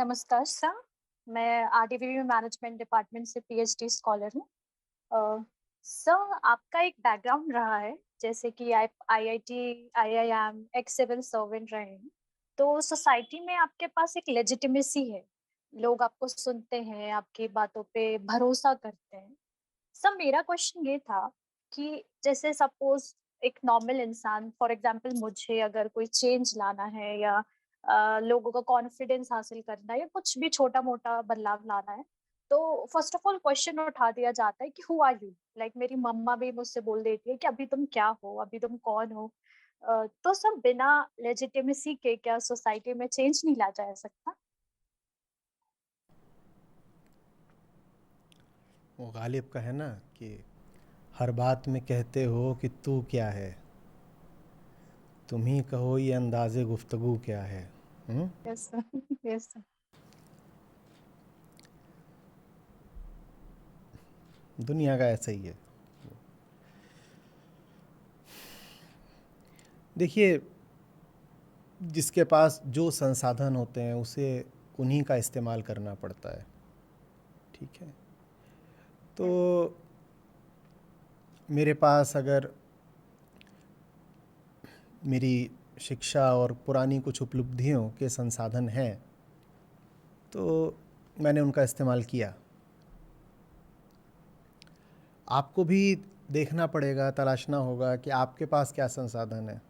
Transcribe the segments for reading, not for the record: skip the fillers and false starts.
नमस्कार सर, मैं RDVV management department से पीएचडी स्कॉलर हूँ। सर आपका एक बैकग्राउंड रहा है जैसे कि आप IIT, IIM, ex civil servant रहे हैं। तो सोसाइटी में आपके पास एक लेजिटिमेसी है। लोग आपको सुनते हैं, आपकी बातों पे भरोसा करते हैं। सर मेरा क्वेश्चन ये था कि जैसे सपोज एक नॉर्मल इंसान फॉर एग्जांपल मुझे अगर कोई चेंज लाना है या लोगों का कॉन्फिडेंस हासिल करना है या कुछ भी छोटा मोटा बदलाव लाना है, तो फर्स्ट ऑफ ऑल क्वेश्चन उठा दिया जाता है कि हु आर यू। लाइक मेरी मम्मा भी मुझसे बोल देती है कि अभी तुम क्या हो, अभी तुम कौन हो। तो सब बिना लेजिटिमेसी के क्या सोसाइटी में चेंज नहीं ला जा सकता? वो गालिब का है ना कि हर बात में कहते हो कि तू क्या है, तुम ही कहो ये अंदाज़े गुफ्तगू क्या है। हुँ? Yes sir. Yes sir. दुनिया का ऐसा ही है। देखिए, जिसके पास जो संसाधन होते हैं उसे उन्हीं का इस्तेमाल करना पड़ता है, ठीक है? तो मेरे पास अगर मेरी शिक्षा और पुरानी कुछ उपलब्धियों के संसाधन हैं, तो मैंने उनका इस्तेमाल किया। आपको भी देखना पड़ेगा, तलाशना होगा कि आपके पास क्या संसाधन है।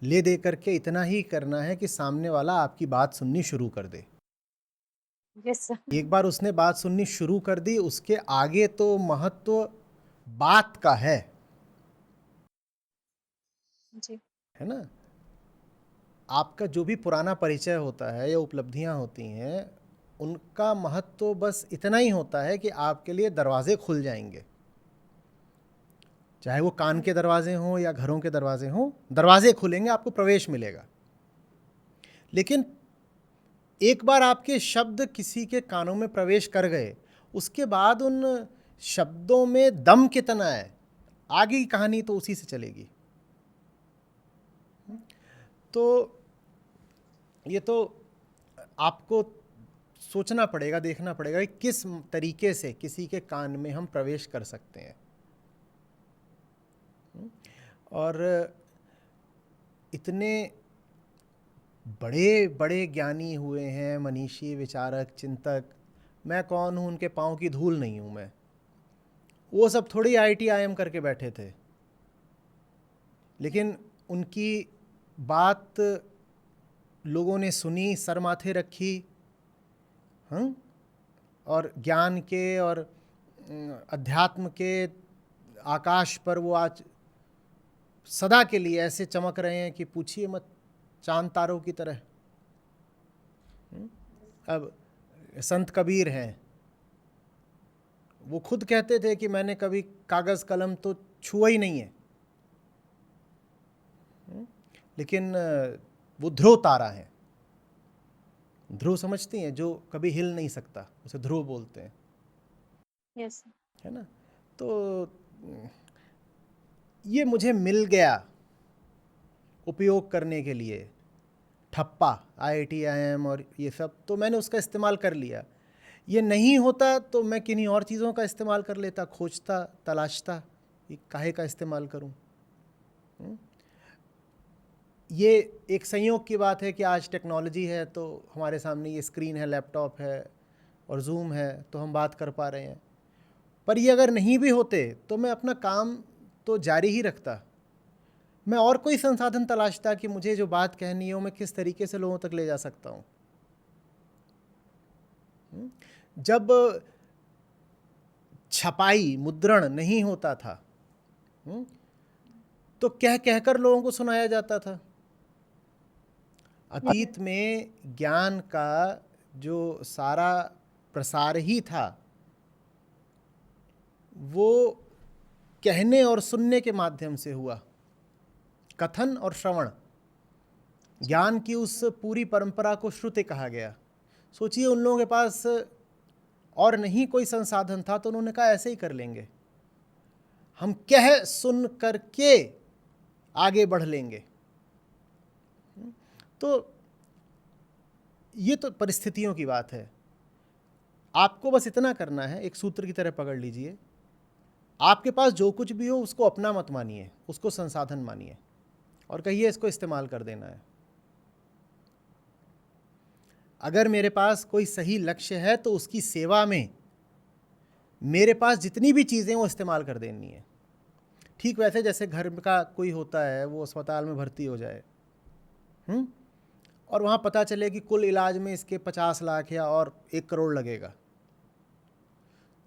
ले दे करके इतना ही करना है कि सामने वाला आपकी बात सुननी शुरू कर दे। Yes sir. एक बार उसने बात सुननी शुरू कर दी, उसके आगे तो महत्व बात का जी। है ना? आपका जो भी पुराना परिचय होता है या उपलब्धियां होती हैं, उनका महत्व तो बस इतना ही होता है कि आपके लिए दरवाजे खुल जाएंगे। चाहे वो कान के दरवाजे हों या घरों के दरवाजे हों, दरवाजे खुलेंगे, आपको प्रवेश मिलेगा। लेकिन एक बार आपके शब्द किसी के कानों में प्रवेश कर गए, उसके बाद उन शब्दों में दम कितना है, आगे की कहानी तो उसी से चलेगी। तो ये तो आपको सोचना पड़ेगा, देखना पड़ेगा कि किस तरीके से किसी के कान में हम प्रवेश कर सकते हैं। और इतने बड़े बड़े ज्ञानी हुए हैं, मनीषी, विचारक, चिंतक, मैं कौन हूँ, उनके पाँव की धूल नहीं हूँ मैं। वो सब थोड़ी आईटी आईएम करके बैठे थे, लेकिन उनकी बात लोगों ने सुनी, सर माथे रखी। हाँ, और ज्ञान के और अध्यात्म के आकाश पर वो आज सदा के लिए ऐसे चमक रहे हैं कि पूछिए मत, चांद तारों की तरह। अब संत कबीर हैं, वो खुद कहते थे कि मैंने कभी कागज़ कलम तो छुआ ही नहीं है, लेकिन वो ध्रुव तारा है। ध्रुव समझती हैं, जो कभी हिल नहीं सकता, उसे ध्रुव बोलते हैं, यस। है ना? तो ये मुझे मिल गया उपयोग करने के लिए, ठप्पा, आईआईटी आईएम और ये सब, तो मैंने उसका इस्तेमाल कर लिया। ये नहीं होता तो मैं किन्हीं और चीज़ों का इस्तेमाल कर लेता, खोजता, तलाशता कि काहे का इस्तेमाल करूं। ये एक संयोग की बात है कि आज टेक्नोलॉजी है, तो हमारे सामने ये स्क्रीन है, लैपटॉप है और जूम है, तो हम बात कर पा रहे हैं। पर ये अगर नहीं भी होते तो मैं अपना काम तो जारी ही रखता। मैं और कोई संसाधन तलाशता कि मुझे जो बात कहनी है वो मैं किस तरीके से लोगों तक ले जा सकता हूँ। जब छपाई, मुद्रण नहीं होता था, तो कह कहकर लोगों को सुनाया जाता था। अतीत में ज्ञान का जो सारा प्रसार ही था, वो कहने और सुनने के माध्यम से हुआ। कथन और श्रवण, ज्ञान की उस पूरी परंपरा को श्रुति कहा गया। सोचिए, उन लोगों के पास और नहीं कोई संसाधन था, तो उन्होंने कहा ऐसे ही कर लेंगे, हम कह सुन करके आगे बढ़ लेंगे। तो ये तो परिस्थितियों की बात है। आपको बस इतना करना है, एक सूत्र की तरह पकड़ लीजिए, आपके पास जो कुछ भी हो उसको अपना मत मानिए, उसको संसाधन मानिए और कहिए इसको इस्तेमाल कर देना है। अगर मेरे पास कोई सही लक्ष्य है तो उसकी सेवा में मेरे पास जितनी भी चीज़ें वो इस्तेमाल कर देनी है। ठीक वैसे जैसे घर का कोई होता है, वो अस्पताल में भर्ती हो जाए और वहाँ पता चले कि कुल इलाज में इसके 50 लाख या और 1 करोड़ लगेगा,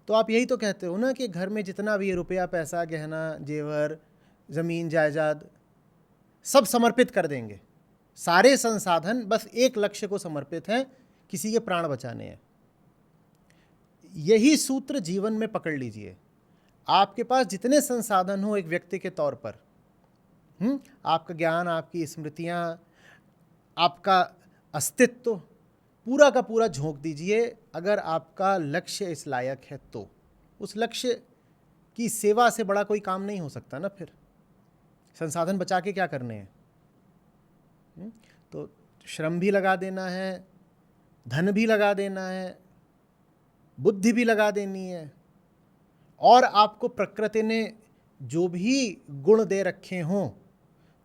तो आप यही तो कहते हो ना कि घर में जितना भी रुपया पैसा गहना जेवर ज़मीन जायदाद सब समर्पित कर देंगे। सारे संसाधन बस एक लक्ष्य को समर्पित हैं, किसी के प्राण बचाने हैं। यही सूत्र जीवन में पकड़ लीजिए। आपके पास जितने संसाधन हो एक व्यक्ति के तौर पर, आपका ज्ञान, आपकी स्मृतियाँ, आपका अस्तित्व, पूरा का पूरा झोंक दीजिए। अगर आपका लक्ष्य इस लायक है तो उस लक्ष्य की सेवा से बड़ा कोई काम नहीं हो सकता ना। फिर संसाधन बचा के क्या करने हैं? तो श्रम भी लगा देना है, धन भी लगा देना है, बुद्धि भी लगा देनी है, और आपको प्रकृति ने जो भी गुण दे रखे हों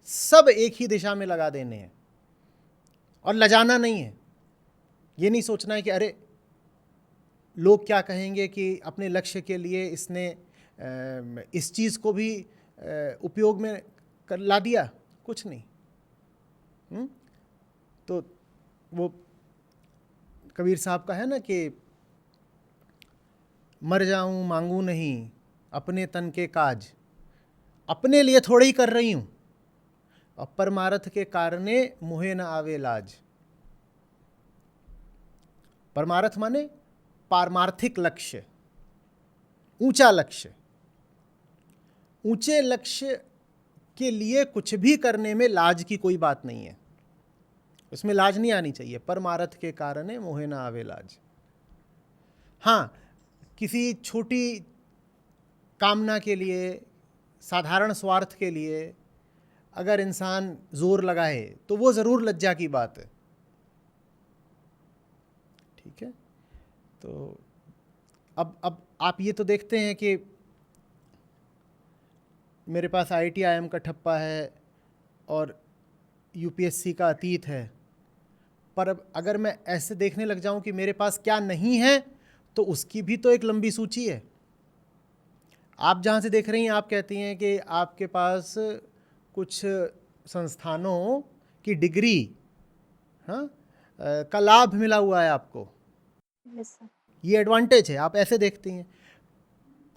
सब एक ही दिशा में लगा देने हैं। और लजाना नहीं है, ये नहीं सोचना है कि अरे लोग क्या कहेंगे कि अपने लक्ष्य के लिए इसने इस चीज़ को भी उपयोग में कर ला दिया। कुछ नहीं। तो वो कबीर साहब का है ना कि मर जाऊं मांगू नहीं अपने तन के काज, अपने लिए थोड़े ही कर रही हूं और परमार्थ के कारणे मुहे न आवे लाज। परमार्थ माने पारमार्थिक लक्ष्य, ऊंचा लक्ष्य। ऊंचे लक्ष्य के लिए कुछ भी करने में लाज की कोई बात नहीं है, उसमें लाज नहीं आनी चाहिए। परमार्थ के कारणे मोहे न आवे लाज। हाँ, किसी छोटी कामना के लिए, साधारण स्वार्थ के लिए अगर इंसान जोर लगाए तो वो ज़रूर लज्जा की बात है। ठीक है। तो अब आप ये तो देखते हैं कि मेरे पास IIT IIM का ठप्पा है और UPSC का अतीत है, पर अब अगर मैं ऐसे देखने लग जाऊं कि मेरे पास क्या नहीं है तो उसकी भी तो एक लंबी सूची है। आप जहाँ से देख रही हैं, आप कहती हैं कि आपके पास कुछ संस्थानों की डिग्री का लाभ मिला हुआ है आपको। Yes sir. ये एडवांटेज है, आप ऐसे देखती हैं।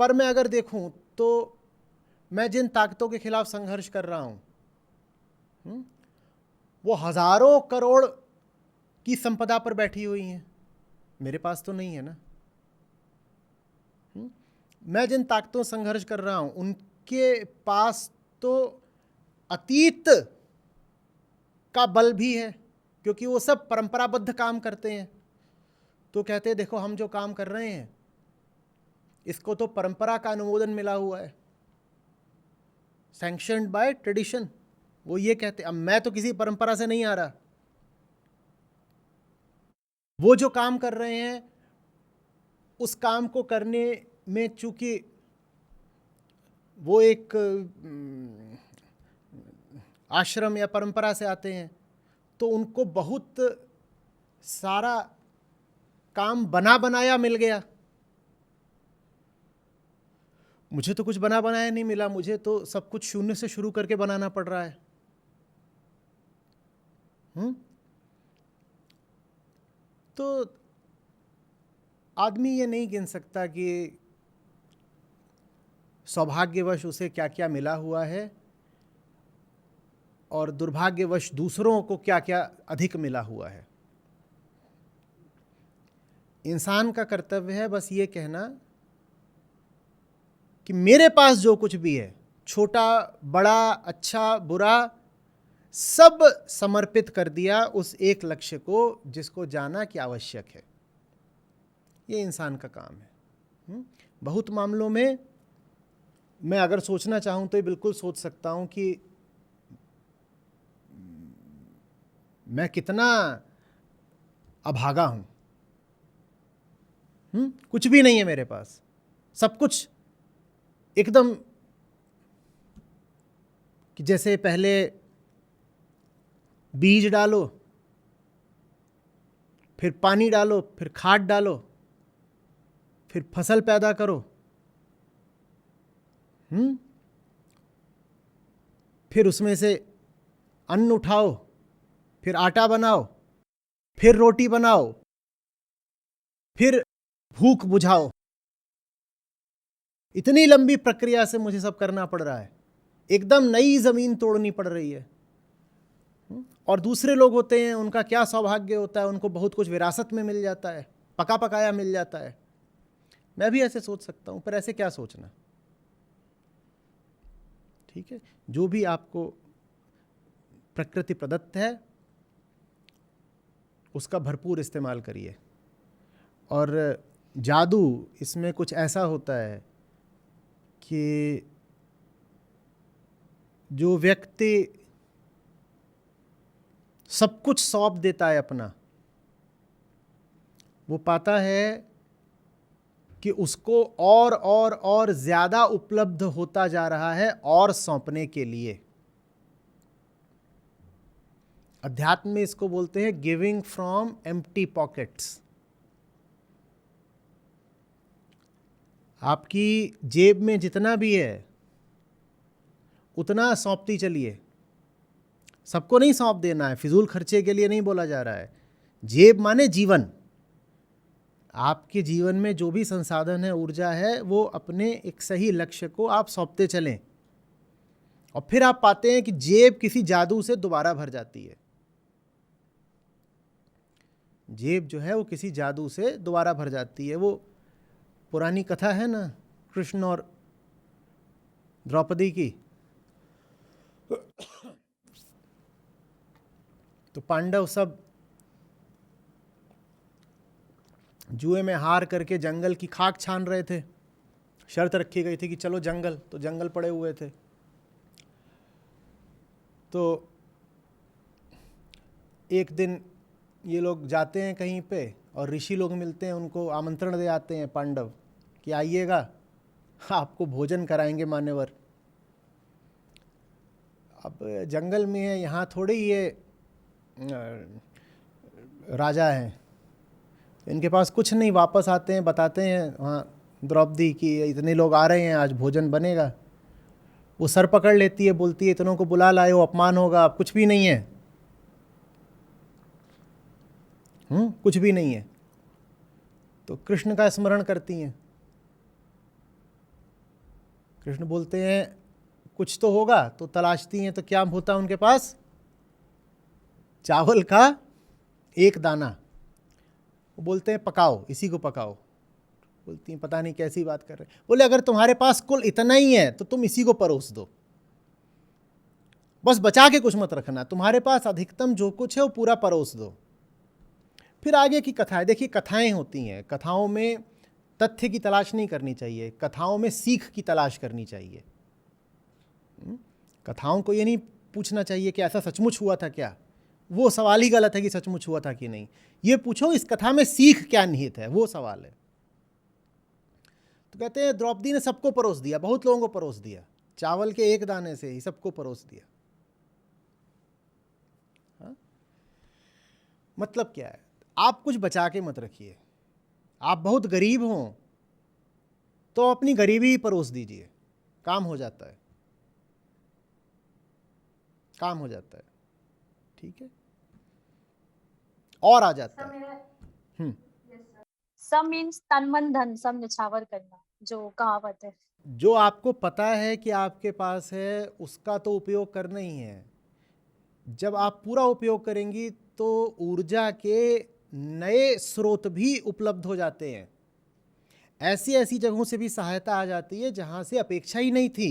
पर मैं अगर देखूं तो मैं जिन ताकतों के खिलाफ संघर्ष कर रहा हूं वो हजारों करोड़ की संपदा पर बैठी हुई हैं, मेरे पास तो नहीं है ना। मैं जिन ताकतों से संघर्ष कर रहा हूं उनके पास तो अतीत का बल भी है, क्योंकि वो सब परंपराबद्ध काम करते हैं। तो कहते हैं देखो हम जो काम कर रहे हैं इसको तो परंपरा का अनुमोदन मिला हुआ है, सैंक्शन्ड बाय ट्रेडिशन। वो ये कहते, अब मैं तो किसी परंपरा से नहीं आ रहा। वो जो काम कर रहे हैं उस काम को करने में चूंकि वो एक आश्रम या परंपरा से आते हैं तो उनको बहुत सारा काम बना बनाया मिल गया। मुझे तो कुछ बना बनाया नहीं मिला, मुझे तो सब कुछ शून्य से शुरू करके बनाना पड़ रहा है। तो आदमी ये नहीं गिन सकता कि सौभाग्यवश उसे क्या क्या मिला हुआ है और दुर्भाग्यवश दूसरों को क्या क्या अधिक मिला हुआ है। इंसान का कर्तव्य है बस ये कहना कि मेरे पास जो कुछ भी है, छोटा बड़ा अच्छा बुरा, सब समर्पित कर दिया उस एक लक्ष्य को जिसको जाना कि आवश्यक है। ये इंसान का काम है। बहुत मामलों में मैं अगर सोचना चाहूँ तो ये बिल्कुल सोच सकता हूँ कि मैं कितना अभागा हूं। कुछ भी नहीं है मेरे पास, सब कुछ एकदम कि जैसे पहले बीज डालो, फिर पानी डालो, फिर खाद डालो, फिर फसल पैदा करो, फिर उसमें से अन्न उठाओ, फिर आटा बनाओ, फिर रोटी बनाओ, फिर भूख बुझाओ। इतनी लंबी प्रक्रिया से मुझे सब करना पड़ रहा है, एकदम नई जमीन तोड़नी पड़ रही है। और दूसरे लोग होते हैं, उनका क्या सौभाग्य होता है, उनको बहुत कुछ विरासत में मिल जाता है, पका पकाया मिल जाता है। मैं भी ऐसे सोच सकता हूं, पर ऐसे क्या सोचना। ठीक है, जो भी आपको प्रकृति प्रदत्त है उसका भरपूर इस्तेमाल करिए। और जादू इसमें कुछ ऐसा होता है कि जो व्यक्ति सब कुछ सौंप देता है अपना, वो पाता है कि उसको और ज़्यादा उपलब्ध होता जा रहा है और सौंपने के लिए। अध्यात्म में इसको बोलते हैं गिविंग फ्रॉम एम्प्टी पॉकेट्स। आपकी जेब में जितना भी है उतना सौंपती चलिए। सबको नहीं सौंप देना है, फिजूल खर्चे के लिए नहीं बोला जा रहा है। जेब माने जीवन। आपके जीवन में जो भी संसाधन है, ऊर्जा है, वो अपने एक सही लक्ष्य को आप सौंपते चलें, और फिर आप पाते हैं कि जेब किसी जादू से दोबारा भर जाती है। जेब जो है वो किसी जादू से दोबारा भर जाती है। वो पुरानी कथा है ना, कृष्ण और द्रौपदी की। तो पांडव सब जुए में हार करके जंगल की खाक छान रहे थे। शर्त रखी गई थी कि चलो जंगल, तो जंगल पड़े हुए थे। तो एक दिन ये लोग जाते हैं कहीं पे, और ऋषि लोग मिलते हैं, उनको आमंत्रण दे आते हैं पांडव कि आइएगा, आपको भोजन कराएंगे मान्यवर। अब जंगल में है, यहाँ थोड़े ये राजा हैं, इनके पास कुछ नहीं। वापस आते हैं, बताते हैं वहाँ द्रौपदी कि इतने लोग आ रहे हैं, आज भोजन बनेगा। वो सर पकड़ लेती है, बोलती है इतनों को बुला लाए हो, अपमान होगा। अब कुछ भी नहीं है, कुछ भी नहीं है। तो कृष्ण का स्मरण करती हैं। कृष्ण बोलते हैं कुछ तो होगा, तो तलाशती हैं। तो क्या होता है उनके पास? चावल का एक दाना। वो बोलते हैं पकाओ, इसी को पकाओ। बोलती हैं पता नहीं कैसी बात कर रहे हैं। बोले अगर तुम्हारे पास कुल इतना ही है तो तुम इसी को परोस दो, बस बचा के कुछ मत रखना। तुम्हारे पास अधिकतम जो कुछ है वो पूरा परोस दो। फिर आगे की कथा है। देखिए, कथाएं होती हैं, कथाओं में तथ्य की तलाश नहीं करनी चाहिए, कथाओं में सीख की तलाश करनी चाहिए। कथाओं को ये नहीं पूछना चाहिए कि ऐसा सचमुच हुआ था क्या, वो सवाल ही गलत है कि सचमुच हुआ था कि नहीं। ये पूछो इस कथा में सीख क्या निहित है, वो सवाल है। तो कहते हैं द्रौपदी ने सबको परोस दिया, बहुत लोगों को परोस दिया, चावल के एक दाने से ही सबको परोस दिया। हाँ? मतलब क्या है? आप कुछ बचा के मत रखिए। आप बहुत गरीब हों तो अपनी गरीबी ही परोस दीजिए, काम हो जाता है, काम हो जाता है। ठीक है, और आ जाता है। सब मीन्स तन मन धन सब निछावर करना, जो कहावत है। जो आपको पता है कि आपके पास है, उसका तो उपयोग करना ही है। जब आप पूरा उपयोग करेंगी तो ऊर्जा के नए स्रोत भी उपलब्ध हो जाते हैं। ऐसी ऐसी जगहों से भी सहायता आ जाती है जहां से अपेक्षा ही नहीं थी।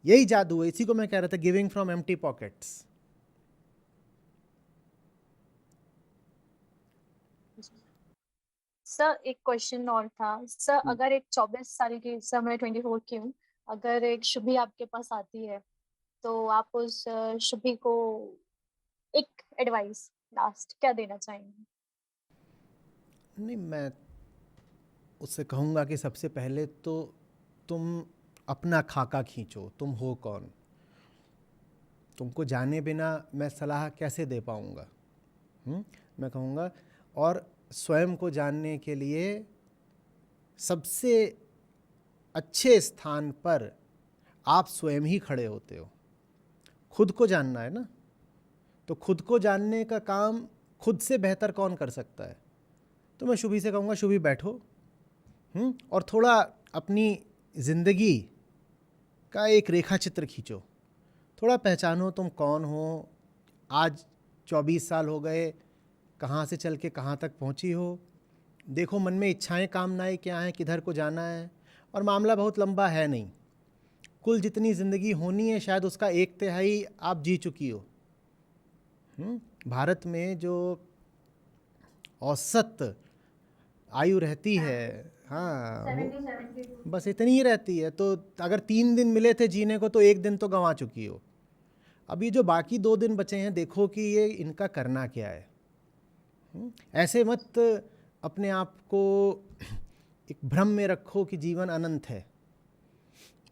यही जादू है, इसी को मैं कह रहा था, giving from empty pockets. Sir एक क्वेश्चन और था सर, अगर एक 24 साल की, सर मैं 24 की हूँ, अगर एक शुभी आपके पास आती है तो आप उस शुभी को एक एडवाइस लास्ट क्या देना चाहेंगे? नहीं, मैं उससे कहूँगा कि सबसे पहले तो तुम अपना खाका खींचो, तुम हो कौन। तुमको जाने बिना मैं सलाह कैसे दे पाऊँगा? मैं कहूँगा, और स्वयं को जानने के लिए सबसे अच्छे स्थान पर आप स्वयं ही खड़े होते हो। खुद को जानना है ना, तो खुद को जानने का काम खुद से बेहतर कौन कर सकता है? तो मैं शुभी से कहूँगा, शुभी बैठो और थोड़ा अपनी ज़िंदगी का एक रेखा चित्र खींचो। थोड़ा पहचानो तुम कौन हो। आज 24 साल हो गए, कहाँ से चल के कहाँ तक पहुँची हो। देखो मन में इच्छाएं कामनाएं क्या हैं, किधर को जाना है। और मामला बहुत लंबा है नहीं, कुल जितनी ज़िंदगी होनी है शायद उसका 1/3 आप जी चुकी हो। भारत में जो औसत आयु रहती है, हाँ, बस इतनी ही रहती है। तो अगर 3 दिन मिले थे जीने को तो 1 दिन तो गंवा चुकी हो। अब ये जो बाकी 2 दिन बचे हैं, देखो कि ये इनका करना क्या है। ऐसे मत अपने आप को एक भ्रम में रखो कि जीवन अनंत है।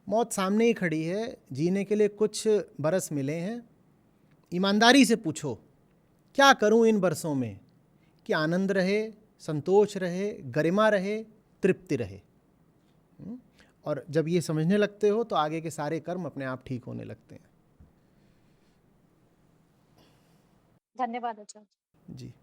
मौत सामने ही खड़ी है, जीने के लिए कुछ बरस मिले हैं। ईमानदारी से पूछो, क्या करूं इन बरसों में कि आनंद रहे, संतोष रहे, गरिमा रहे, तृप्ति रहे। और जब ये समझने लगते हो तो आगे के सारे कर्म अपने आप ठीक होने लगते हैं। धन्यवाद आचार्य जी।